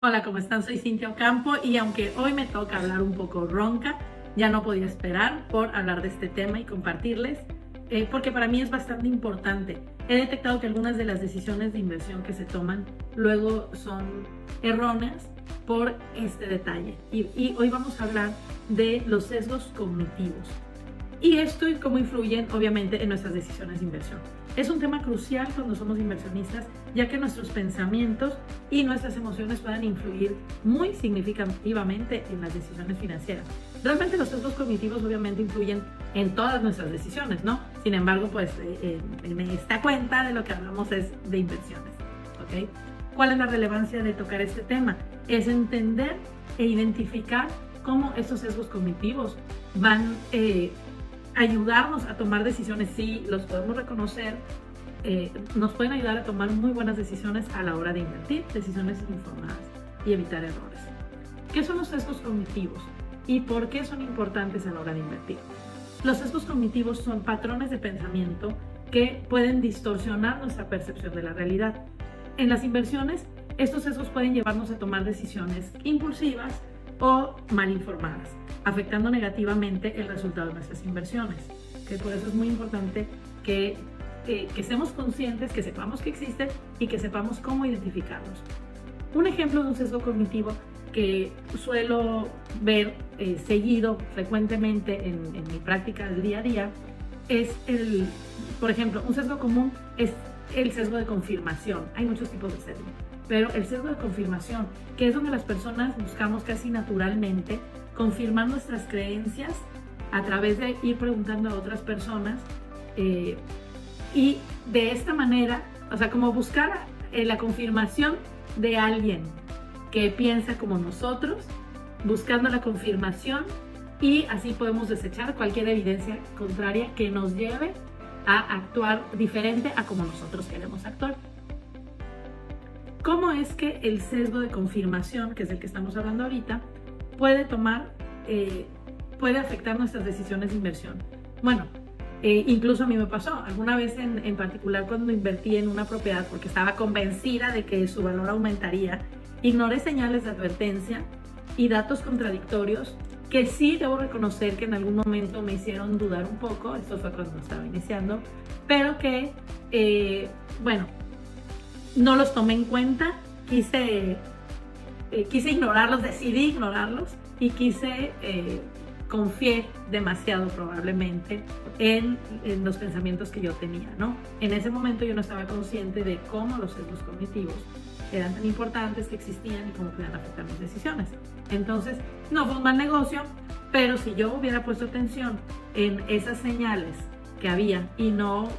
Hola, ¿cómo están? Soy Cintia Ocampo y aunque hoy me toca hablar un poco ronca, ya no podía esperar por hablar de este tema y compartirles, porque para mí es bastante importante. He detectado que algunas de las decisiones de inversión que se toman luego son erróneas por este detalle. Y hoy vamos a hablar de los sesgos cognitivos. Y esto y cómo influyen obviamente en nuestras decisiones de inversión. Es un tema crucial cuando somos inversionistas, ya que nuestros pensamientos y nuestras emociones pueden influir muy significativamente en las decisiones financieras. Realmente los sesgos cognitivos obviamente influyen en todas nuestras decisiones, ¿no? Sin embargo, pues en esta cuenta de lo que hablamos es de inversiones, ¿ok? ¿Cuál es la relevancia de tocar este tema? Es entender e identificar cómo estos sesgos cognitivos van ayudarnos a tomar decisiones. Sí, los podemos reconocer, nos pueden ayudar a tomar muy buenas decisiones a la hora de invertir, decisiones informadas y evitar errores. ¿Qué son los sesgos cognitivos y por qué son importantes a la hora de invertir? Los sesgos cognitivos son patrones de pensamiento que pueden distorsionar nuestra percepción de la realidad. En las inversiones, estos sesgos pueden llevarnos a tomar decisiones impulsivas o mal informadas, afectando negativamente el resultado de nuestras inversiones. Por eso es muy importante que estemos conscientes, que sepamos que existen y que sepamos cómo identificarlos. Un ejemplo de un sesgo cognitivo que suelo ver seguido frecuentemente en mi práctica del día a día es por ejemplo, un sesgo común es el sesgo de confirmación. Hay muchos tipos de sesgo, pero el sesgo de confirmación, que es donde las personas buscamos casi naturalmente confirmar nuestras creencias a través de ir preguntando a otras personas y de esta manera, o sea, como buscar la confirmación de alguien que piensa como nosotros, buscando la confirmación, y así podemos desechar cualquier evidencia contraria que nos lleve a actuar diferente a como nosotros queremos actuar. ¿Cómo es que el sesgo de confirmación, que es el que estamos hablando ahorita, puede afectar nuestras decisiones de inversión? Bueno, incluso a mí me pasó alguna vez en particular cuando invertí en una propiedad porque estaba convencida de que su valor aumentaría. Ignoré señales de advertencia y datos contradictorios que sí debo reconocer que en algún momento me hicieron dudar un poco. Esto fue cuando estaba iniciando, pero que, bueno, no los tomé en cuenta, quise ignorarlos, decidí ignorarlos y confié demasiado probablemente en los pensamientos que yo tenía, ¿no? En ese momento yo no estaba consciente de cómo los sesgos cognitivos eran tan importantes, que existían y cómo podían afectar mis decisiones. Entonces, no fue un mal negocio, pero si yo hubiera puesto atención en esas señales que había y no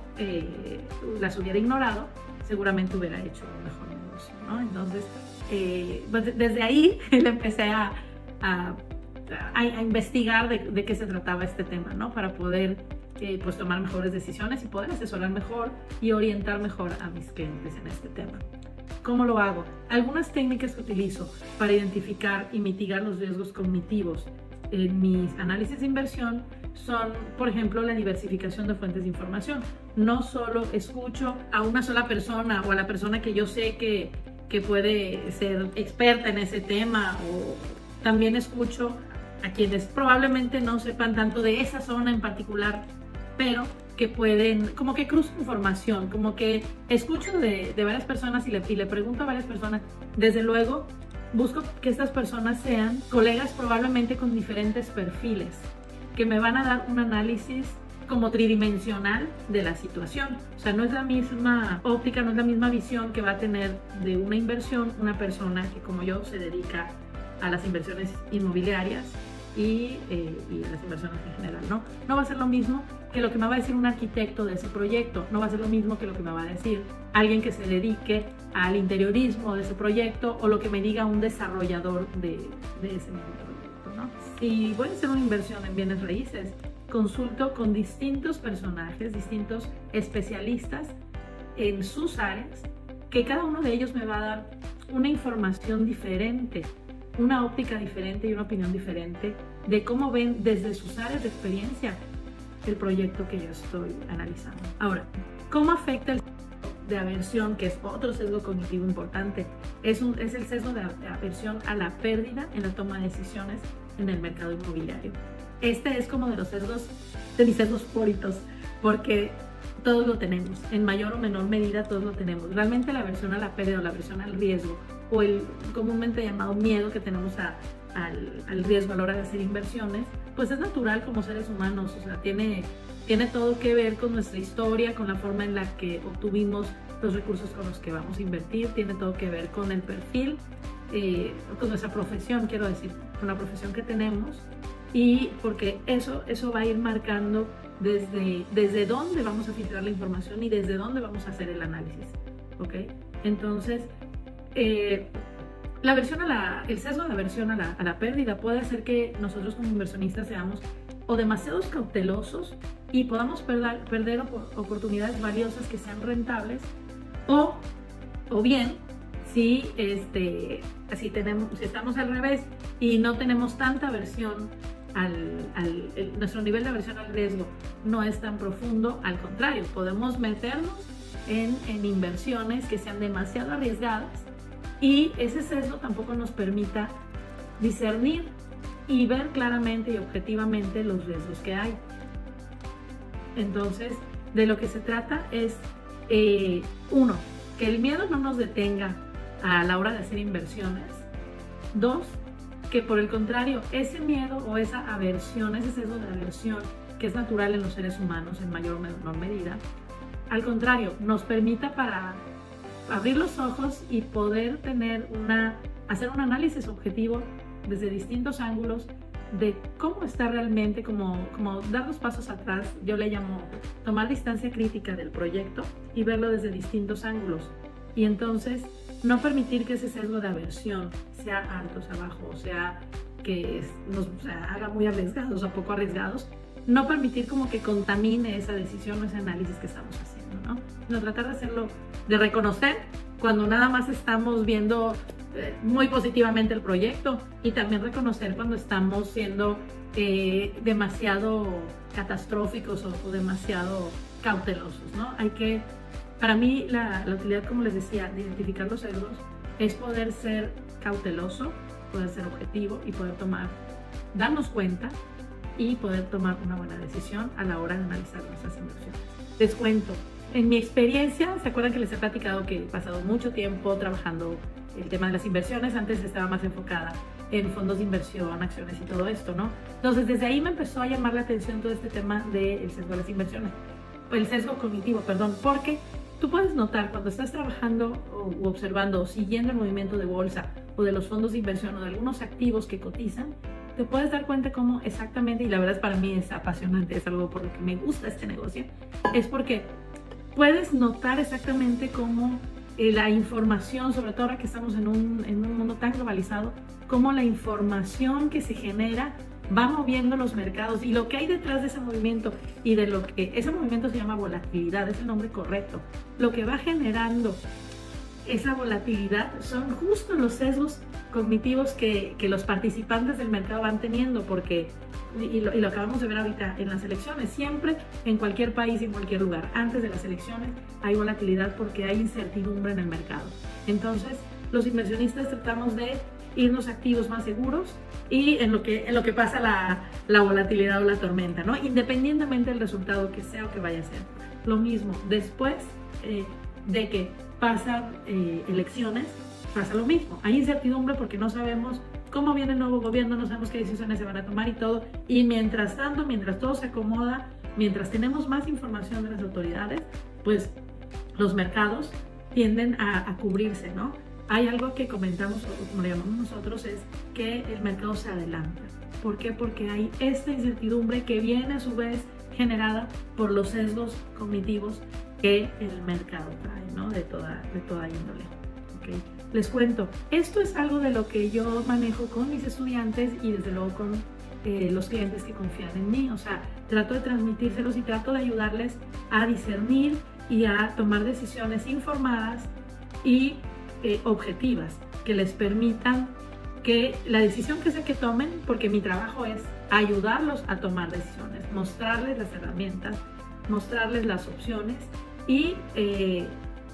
las hubiera ignorado, seguramente hubiera hecho un mejor negocio, ¿no? Entonces, pues desde ahí empecé a investigar de qué se trataba este tema, ¿no? Para poder pues tomar mejores decisiones y poder asesorar mejor y orientar mejor a mis clientes en este tema. ¿Cómo lo hago? Algunas técnicas que utilizo para identificar y mitigar los riesgos cognitivos en mis análisis de inversión son, por ejemplo, la diversificación de fuentes de información. No solo escucho a una sola persona o a la persona que yo sé que puede ser experta en ese tema, o también escucho a quienes probablemente no sepan tanto de esa zona en particular, pero que pueden, como que cruzo información, como que escucho de varias personas y le pregunto a varias personas. Desde luego, busco que estas personas sean colegas probablemente con diferentes perfiles, que me van a dar un análisis como tridimensional de la situación. O sea, no es la misma óptica, no es la misma visión que va a tener de una inversión una persona que, como yo, se dedica a las inversiones inmobiliarias y las inversiones en general, ¿no? No va a ser lo mismo que lo que me va a decir un arquitecto de ese proyecto, no va a ser lo mismo que lo que me va a decir alguien que se dedique al interiorismo de ese proyecto, o lo que me diga un desarrollador de ese mismo proyecto, ¿no? Si voy a hacer una inversión en bienes raíces, consulto con distintos personajes, distintos especialistas en sus áreas, que cada uno de ellos me va a dar una información diferente, una óptica diferente y una opinión diferente de cómo ven desde sus áreas de experiencia el proyecto que yo estoy analizando. Ahora, ¿cómo afecta el de aversión, que es otro sesgo cognitivo importante. Es el sesgo de aversión a la pérdida en la toma de decisiones en el mercado inmobiliario. Este es como de los sesgos, de mis sesgos favoritos, porque todos lo tenemos, en mayor o menor medida todos lo tenemos. Realmente la aversión a la pérdida o la aversión al riesgo, o el comúnmente llamado miedo que tenemos al riesgo a la hora de hacer inversiones, pues es natural como seres humanos, o sea, tiene todo que ver con nuestra historia, con la forma en la que obtuvimos los recursos con los que vamos a invertir, tiene todo que ver con el perfil, con nuestra profesión, quiero decir, con la profesión que tenemos, y porque eso va a ir marcando desde dónde vamos a filtrar la información y desde dónde vamos a hacer el análisis, ¿ok? Entonces, el sesgo de aversión a la pérdida puede hacer que nosotros como inversionistas seamos o demasiados cautelosos y podamos perder oportunidades valiosas que sean rentables, o bien si estamos al revés y no tenemos tanta aversión nuestro nivel de aversión al riesgo no es tan profundo, al contrario, podemos meternos en inversiones que sean demasiado arriesgadas y ese sesgo tampoco nos permita discernir y ver claramente y objetivamente los riesgos que hay. Entonces, de lo que se trata es, uno, que el miedo no nos detenga a la hora de hacer inversiones. Dos, que por el contrario, ese miedo o esa aversión, ese sesgo de aversión que es natural en los seres humanos en mayor o menor medida, al contrario, nos permita para abrir los ojos y poder hacer un análisis objetivo desde distintos ángulos de cómo está realmente, como dar los pasos atrás, yo le llamo tomar distancia crítica del proyecto y verlo desde distintos ángulos. Y entonces no permitir que ese sesgo de aversión sea alto, sea bajo, o sea que nos haga muy arriesgados o poco arriesgados, no permitir como que contamine esa decisión o ese análisis que estamos haciendo, ¿no? No tratar de hacerlo, de reconocer cuando nada más estamos viendo muy positivamente el proyecto y también reconocer cuando estamos siendo demasiado catastróficos o demasiado cautelosos, ¿no? Para mí la utilidad, como les decía, de identificar los sesgos es poder ser cauteloso, poder ser objetivo y poder darnos cuenta y poder tomar una buena decisión a la hora de analizar nuestras inversiones. Les cuento, en mi experiencia, ¿se acuerdan que les he platicado que he pasado mucho tiempo trabajando el tema de las inversiones? Antes estaba más enfocada en fondos de inversión, acciones y todo esto, ¿no? Entonces, desde ahí me empezó a llamar la atención todo este tema del sesgo de las inversiones, el sesgo cognitivo, perdón, porque tú puedes notar cuando estás trabajando o observando o siguiendo el movimiento de bolsa o de los fondos de inversión o de algunos activos que cotizan, te puedes dar cuenta cómo exactamente, y la verdad para mí es apasionante, es algo por lo que me gusta este negocio, es porque puedes notar exactamente cómo la información, sobre todo ahora que estamos en un mundo tan globalizado, cómo la información que se genera va moviendo los mercados y lo que hay detrás de ese movimiento y de lo que ese movimiento se llama volatilidad, es el nombre correcto. Lo que va generando esa volatilidad son justo los sesgos cognitivos que los participantes del mercado van teniendo, porque, y lo acabamos de ver ahorita en las elecciones, siempre en cualquier país y en cualquier lugar, antes de las elecciones hay volatilidad porque hay incertidumbre en el mercado. Entonces, los inversionistas tratamos de irnos activos más seguros y en lo que pasa la volatilidad o la tormenta, ¿no? Independientemente del resultado que sea o que vaya a ser. Lo mismo, después de que pasan elecciones, pasa lo mismo. Hay incertidumbre porque no sabemos cómo viene el nuevo gobierno, no sabemos qué decisiones se van a tomar y todo. Y mientras tanto, mientras todo se acomoda, mientras tenemos más información de las autoridades, pues los mercados tienden a cubrirse, ¿no? Hay algo que comentamos, o como le llamamos nosotros, es que el mercado se adelanta. ¿Por qué? Porque hay esta incertidumbre que viene a su vez generada por los sesgos cognitivos que el mercado trae, ¿no? De toda índole. ¿Okay? Les cuento, esto es algo de lo que yo manejo con mis estudiantes y desde luego con los clientes que confían en mí. O sea, trato de transmitírselos y trato de ayudarles a discernir y a tomar decisiones informadas y objetivas que les permitan que la decisión que sea que tomen, porque mi trabajo es ayudarlos a tomar decisiones, mostrarles las herramientas, mostrarles las opciones y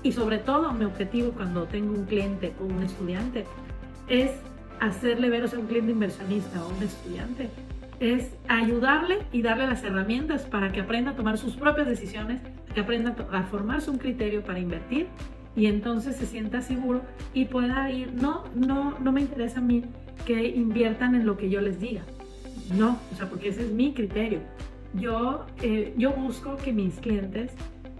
y sobre todo mi objetivo cuando tengo un cliente o un estudiante es hacerle ver, o sea, un cliente inversionista o un estudiante, es ayudarle y darle las herramientas para que aprenda a tomar sus propias decisiones, que aprenda a formarse un criterio para invertir y entonces se sienta seguro y pueda ir. No me interesa a mí que inviertan en lo que yo les diga, no, o sea, porque ese es mi criterio. Yo busco que mis clientes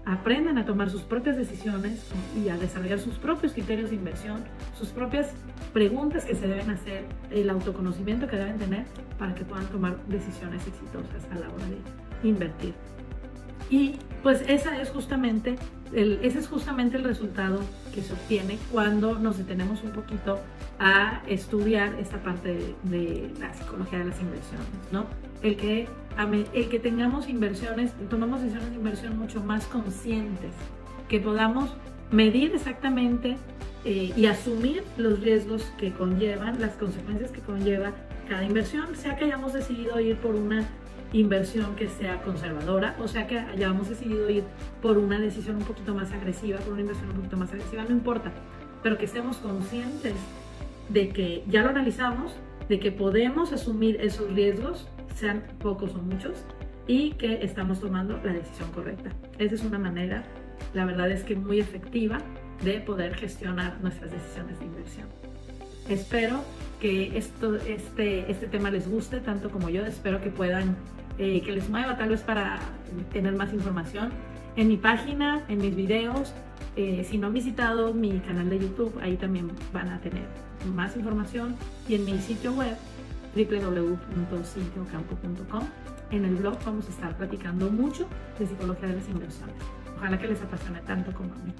aprendan a tomar sus propias decisiones y a desarrollar sus propios criterios de inversión, sus propias preguntas que se deben hacer, el autoconocimiento que deben tener para que puedan tomar decisiones exitosas a la hora de invertir. Y pues ese es justamente el resultado que se obtiene cuando nos detenemos un poquito a estudiar esta parte de la psicología de las inversiones, ¿no? El que tengamos inversiones, tomamos decisiones de inversión mucho más conscientes, que podamos medir exactamente y asumir los riesgos que conllevan, las consecuencias que conlleva cada inversión, sea que hayamos decidido ir por una inversión que sea conservadora, o sea que hayamos decidido ir por una decisión un poquito más agresiva, por una inversión un poquito más agresiva, no importa, pero que estemos conscientes de que ya lo analizamos, de que podemos asumir esos riesgos, sean pocos o muchos, y que estamos tomando la decisión correcta. Esa es una manera, la verdad es que muy efectiva, de poder gestionar nuestras decisiones de inversión. Espero que este tema les guste tanto como yo. Espero que puedan, que les mueva tal vez para tener más información en mi página, en mis videos. Si no han visitado mi canal de YouTube, ahí también van a tener más información, y en mi sitio web www.cintiocampo.com. En el blog vamos a estar platicando mucho de psicología de las inversiones. Ojalá que les apasione tanto como a mí.